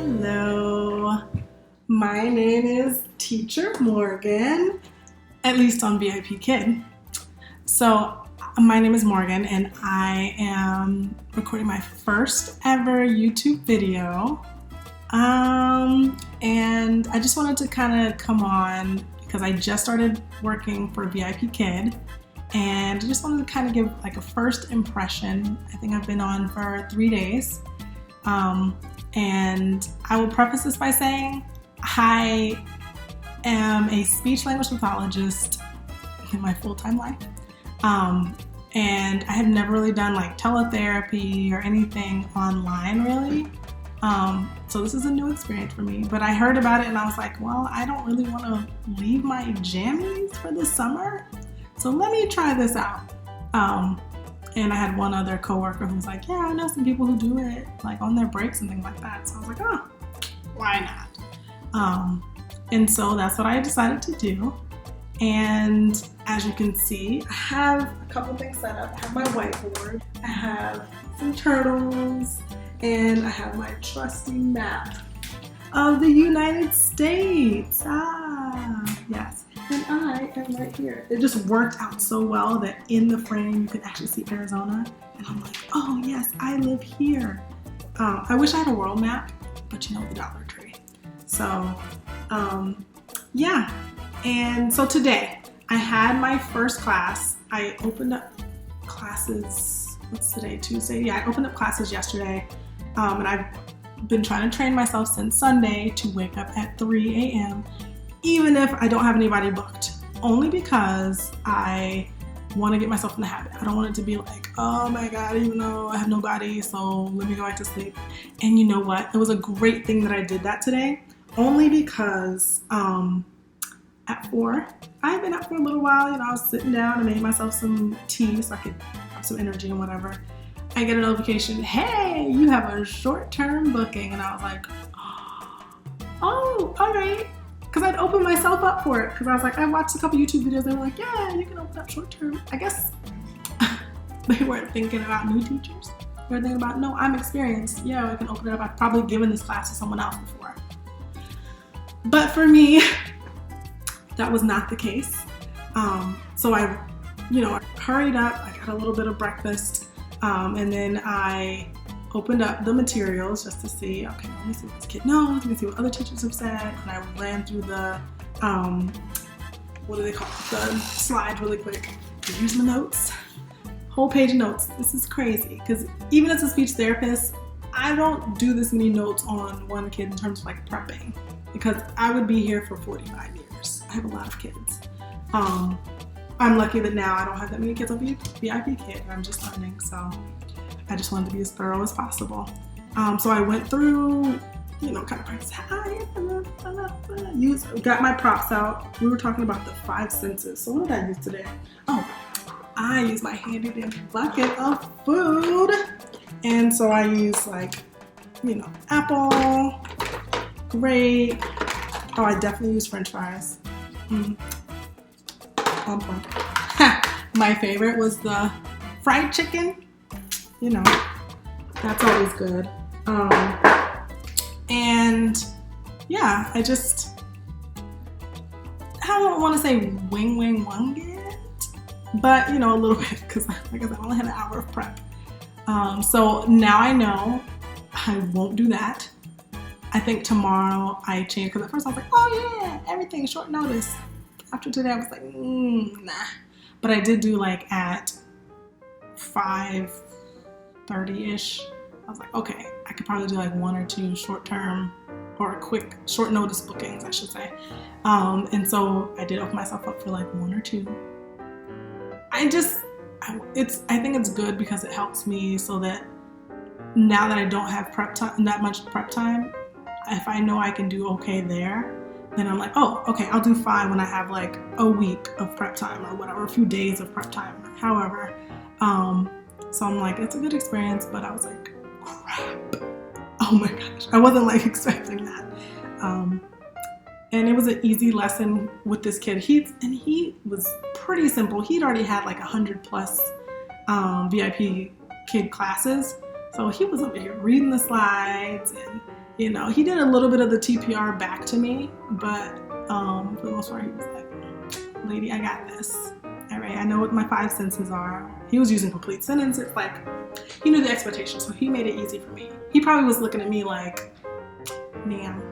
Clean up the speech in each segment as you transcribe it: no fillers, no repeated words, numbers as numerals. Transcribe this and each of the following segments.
Hello, my name is Teacher Morgan, at least on VIPKid. So my name is Morgan and I am recording my first ever YouTube video. And I just wanted to kind of come on because I just started working for VIPKid and I just wanted to kind of give like a first impression. I think I've been on for 3 days. And I will preface this by saying I am a speech language pathologist in my full-time life. And I have never really done like teletherapy or anything online really. So this is a new experience for me, but I heard about it and I was like, well, I don't really want to leave my jammies for the summer. So let me try this out. And I had one other coworker who was like, yeah, I know some people who do it like on their breaks and things like that. So I was like, oh, why not? And so that's what I decided to do. And as you can see, I have a couple things set up. I have my whiteboard, I have some turtles, and I have my trusty map of the United States. Yes. And I am right here. It just worked out so well that in the frame you could actually see Arizona. And I'm like, oh yes, I live here. I wish I had a world map, but you know, the Dollar Tree. So, yeah. And so today, I had my first class. I opened up classes, what's today, Tuesday? Yeah, I opened up classes yesterday. And I've been trying to train myself since Sunday to wake up at 3 a.m. even if I don't have anybody booked, only because I want to get myself in the habit. I don't want it to be like, oh my God, even though I have nobody, so let me go back to sleep. And you know what? It was a great thing that I did that today, only because at 4, I've been up for a little while, you know, I was sitting down and made myself some tea so I could have some energy and whatever. I get a notification, hey, you have a short-term booking. And I was like, oh, all right. Because I'd opened myself up for it. Because I was like, I watched a couple YouTube videos. They were like, yeah, you can open up short-term. I guess they weren't thinking about new teachers. They were thinking about, no, I'm experienced. Yeah, I can open it up. I've probably given this class to someone else before. But for me, that was not the case. So I, hurried up. I got a little bit of breakfast. And then I opened up the materials just to see, okay, let me see what this kid knows, let me see what other teachers have said, and I ran through the, what do they call it, the slides really quick. Here's my notes, whole page of notes. This is crazy, because even as a speech therapist, I don't do this many notes on one kid in terms of like prepping, because I would be here for 45 years. I have a lot of kids. I'm lucky that now I don't have that many kids on VIPKid. I'm just learning, so I just wanted to be as thorough as possible. So I went through, kind of practice. Got my props out. We were talking about the 5 senses. So what did I use today? Oh, I used my handy dandy bucket of food. And so I used apple, grape. Oh, I definitely used French fries. On point. My favorite was the fried chicken. That's always good. And yeah, I don't want to say wing it, but a little bit, because like I said, I only had an hour of prep. So now I know I won't do that. I think tomorrow I change, because at first I was like, oh yeah, everything short notice. After today I was like, nah. But I did do like at 5:30-ish. I was like, okay, I could probably do like 1 or 2 short-term or quick short notice bookings, I should say. And so I did open myself up for like 1 or 2. I think it's good because it helps me so that now that I don't have that much prep time, if I know I can do okay there, then I'm like, oh, okay, I'll do fine when I have like a week of prep time or whatever, a few days of prep time, however. So I'm like, it's a good experience, but I was like, crap. Oh my gosh, I wasn't like expecting that. And it was an easy lesson with this kid. He was pretty simple. He'd already had like 100+ VIPKid classes. So he was over here reading the slides and you know, he did a little bit of the TPR back to me, but for the most part, he was like, lady, I got this. All right, I know what my 5 senses are. He was using complete sentences, like, he knew the expectations, so he made it easy for me. He probably was looking at me like, ma'am,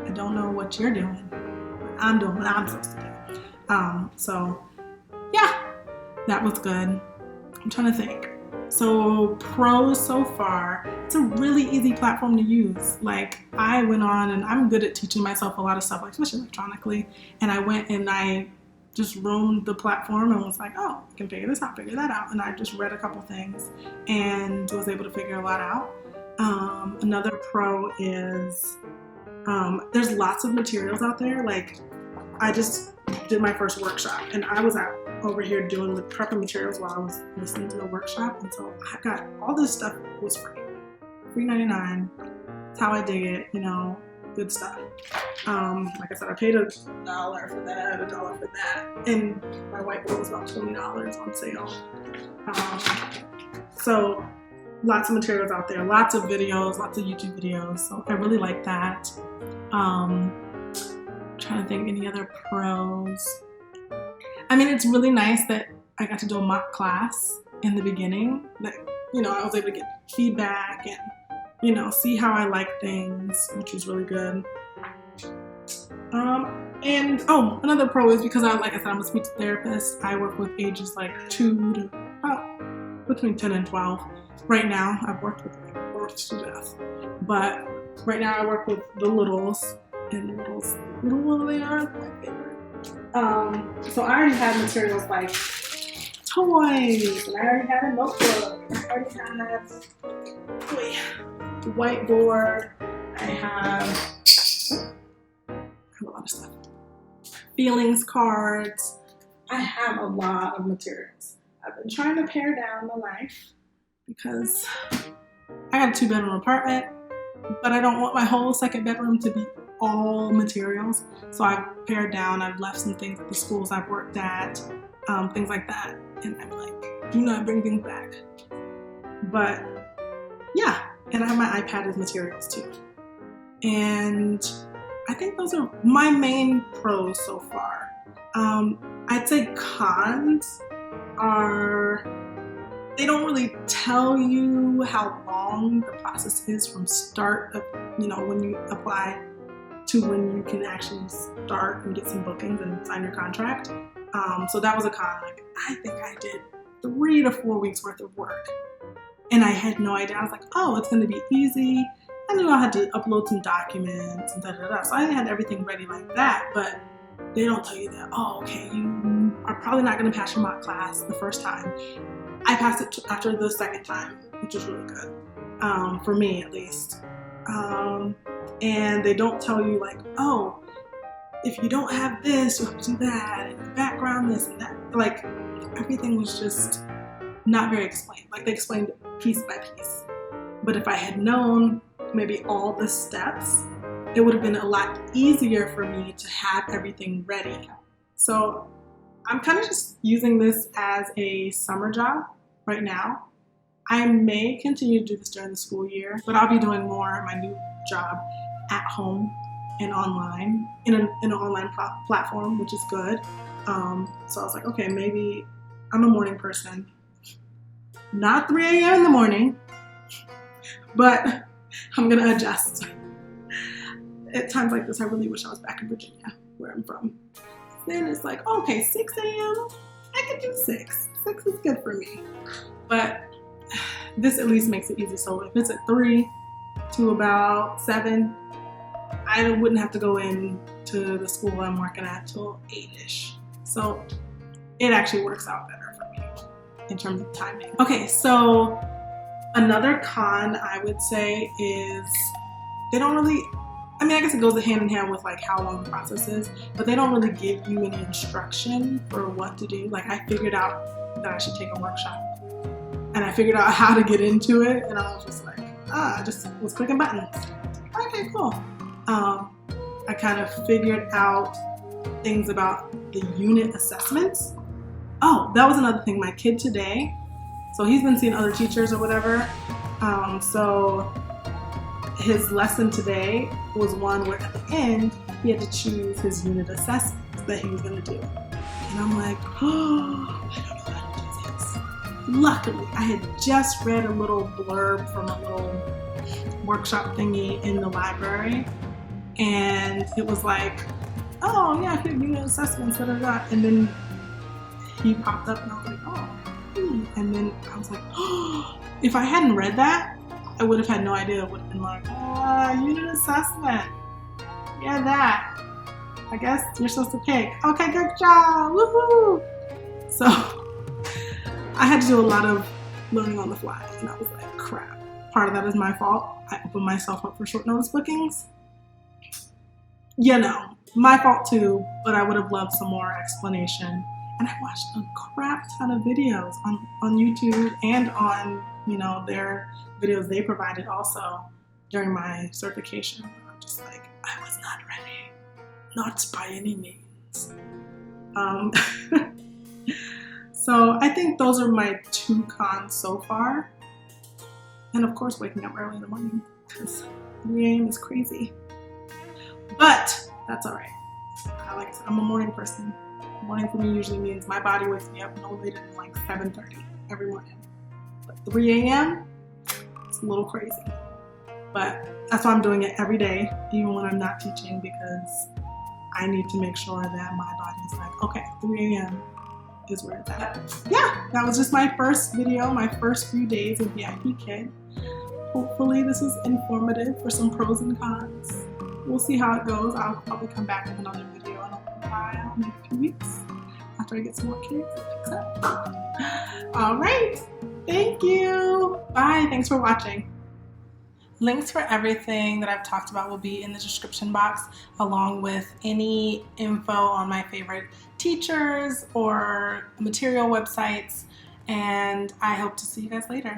I don't know what you're doing, but I'm doing what I'm supposed to do. So, yeah, that was good. I'm trying to think. So pros so far, it's a really easy platform to use. Like, I went on, and I'm good at teaching myself a lot of stuff, like especially electronically, and I went and I just roamed the platform and was like, oh, I can figure this out, figure that out. And I just read a couple things and was able to figure a lot out. Another pro is there's lots of materials out there. Like, I just did my first workshop, and I was over here doing the prepping materials while I was listening to the workshop. And so I got all this stuff was free. $3.99. That's how I dig it, you know, good stuff. Like I said, I paid $1 for that, $1 for that. And my whiteboard was about $20 on sale. So lots of materials out there, lots of videos, lots of YouTube videos. So I really like that. Trying to think any other pros. I mean, it's really nice that I got to do a mock class in the beginning. That, you know, I was able to get feedback and, you know, see how I like things, which was really good. And another pro is because like I said, I'm a speech therapist. I work with ages like 2 to about between 10 and 12. Right now, I've worked with birth to death, but right now I work with the littles, and the littles, little they are, my favorite. So I already had materials like toys, and I already had a notebook, I already had whiteboard, I have a lot of stuff. Feelings cards. I have a lot of materials. I've been trying to pare down my life because I got a 2-bedroom apartment, but I don't want my whole second bedroom to be all materials. So I've pared down. I've left some things at the schools I've worked at, things like that. And I'm like, do not bring things back. But yeah, and I have my iPad as materials too. And I think those are my main pros so far. I'd say cons are, they don't really tell you how long the process is from start of, you know, when you apply to when you can actually start and get some bookings and sign your contract. So that was a con. Like, I think I did 3 to 4 weeks worth of work, and I had no idea. I was like, oh, it's going to be easy. I knew I had to upload some documents and da-da-da. So I had everything ready like that, but they don't tell you that, oh, okay, you are probably not going to pass your mock class the first time. I passed it after the second time, which was really good, for me at least. And they don't tell you like, oh, if you don't have this, you have to do that, and the background this and that. Like, everything was just not very explained. Like, they explained it piece by piece. But if I had known maybe all the steps, it would have been a lot easier for me to have everything ready. So I'm kind of just using this as a summer job right now. I may continue to do this during the school year, but I'll be doing more of my new job at home and online, in an online platform, which is good. So I was like, okay, maybe I'm a morning person. Not 3 a.m. in the morning, but I'm gonna adjust. At times like this, I really wish I was back in Virginia, where I'm from. Then it's like, okay, 6 a.m., I could do 6. 6 is good for me. But this at least makes it easy. So if it's at 3 to about 7, I wouldn't have to go in to the school I'm working at till 8-ish. So it actually works out better for me in terms of timing. Okay, so another con I would say is they don't really, I mean, I guess it goes hand in hand with like how long the process is, but they don't really give you any instruction for what to do. Like, I figured out that I should take a workshop, and I figured out how to get into it, and I was just like, I just was clicking buttons. Okay, cool. I kind of figured out things about the unit assessments. Oh, that was another thing. My kid today, so he's been seeing other teachers or whatever. So his lesson today was one where at the end he had to choose his unit assessment that he was going to do. And I'm like, oh, I don't know how to do this. Luckily, I had just read a little blurb from a little workshop thingy in the library, and it was like, oh yeah, here, unit assessments, and then he popped up and I was like, oh, and then I was like, oh, if I hadn't read that, I would have had no idea. It would have been like, unit assessment, yeah, that. I guess you're supposed to pick. Okay, good job, woohoo! So I had to do a lot of learning on the fly, and I was like, crap. Part of that is my fault. I opened myself up for short notice bookings. You know, my fault too, but I would have loved some more explanation. And I watched a crap ton of videos on YouTube and on, their videos they provided also during my certification. I'm just like, I was not ready. Not by any means. So I think those are my 2 cons so far. And of course, waking up early in the morning because 3 a.m. is crazy. But that's all right. Like I said, I'm a morning person. Morning for me usually means my body wakes me up no later than like 7:30 every morning. But 3 a.m., it's a little crazy. But that's why I'm doing it every day, even when I'm not teaching, because I need to make sure that my body is like, okay, 3 a.m. is where it's at. Yeah, that was just my first video, my first few days of VIPKid. Hopefully this was informative for some pros and cons. We'll see how it goes. I'll probably come back with another video in a while, maybe a few weeks, after I get some more kids. All right, thank you. Bye, thanks for watching. Links for everything that I've talked about will be in the description box, along with any info on my favorite teachers or material websites, and I hope to see you guys later.